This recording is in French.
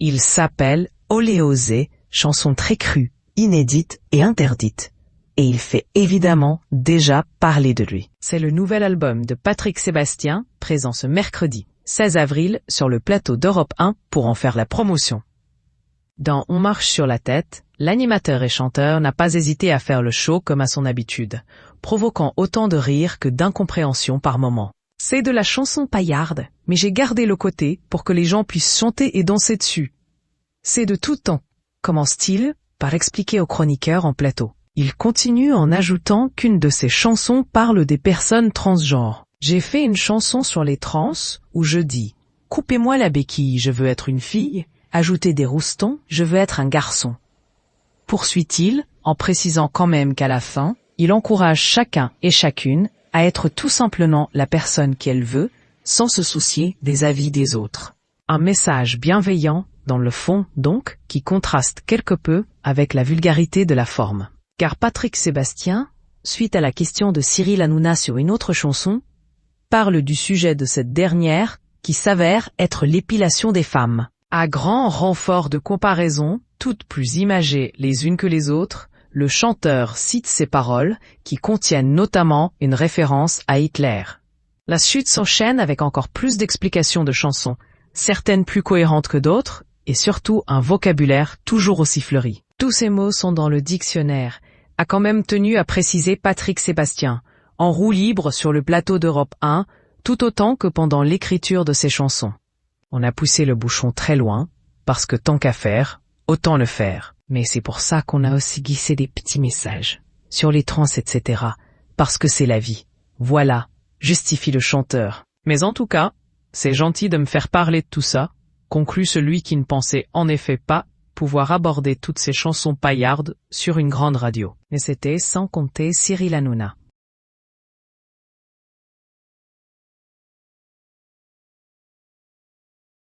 Il s'appelle Olé Osé, chanson très crue, inédite et interdite. Et il fait évidemment déjà parler de lui. C'est le nouvel album de Patrick Sébastien, présent ce mercredi 16 avril sur le plateau d'Europe 1 pour en faire la promotion. Dans On marche sur la tête, l'animateur et chanteur n'a pas hésité à faire le show comme à son habitude, provoquant autant de rire que d'incompréhension par moments. C'est de la chanson paillarde, mais j'ai gardé le côté pour que les gens puissent chanter et danser dessus. C'est de tout temps, commence-t-il par expliquer aux chroniqueurs en plateau. Il continue en ajoutant qu'une de ses chansons parle des personnes transgenres. J'ai fait une chanson sur les trans où je dis « Coupez-moi la béquille, je veux être une fille », ajoutez des roustons, je veux être un garçon. Poursuit-il, en précisant quand même qu'à la fin, il encourage chacun et chacune à être tout simplement la personne qu'elle veut, sans se soucier des avis des autres. Un message bienveillant, dans le fond donc, qui contraste quelque peu avec la vulgarité de la forme. Car Patrick Sébastien, suite à la question de Cyril Hanouna sur une autre chanson, parle du sujet de cette dernière qui s'avère être l'épilation des femmes. À grand renfort de comparaison, toutes plus imagées les unes que les autres, le chanteur cite ces paroles qui contiennent notamment une référence à Hitler. La suite s'enchaîne avec encore plus d'explications de chansons, certaines plus cohérentes que d'autres, et surtout un vocabulaire toujours aussi fleuri. Tous ces mots sont dans le dictionnaire, a quand même tenu à préciser Patrick Sébastien, en roue libre sur le plateau d'Europe 1, tout autant que pendant l'écriture de ses chansons. On a poussé le bouchon très loin, parce que tant qu'à faire, autant le faire. Mais c'est pour ça qu'on a aussi glissé des petits messages, sur les trans, etc., parce que c'est la vie. Voilà, justifie le chanteur. Mais en tout cas, c'est gentil de me faire parler de tout ça, conclut celui qui ne pensait en effet pas pouvoir aborder toutes ces chansons paillardes sur une grande radio. Mais c'était sans compter Cyril Hanouna.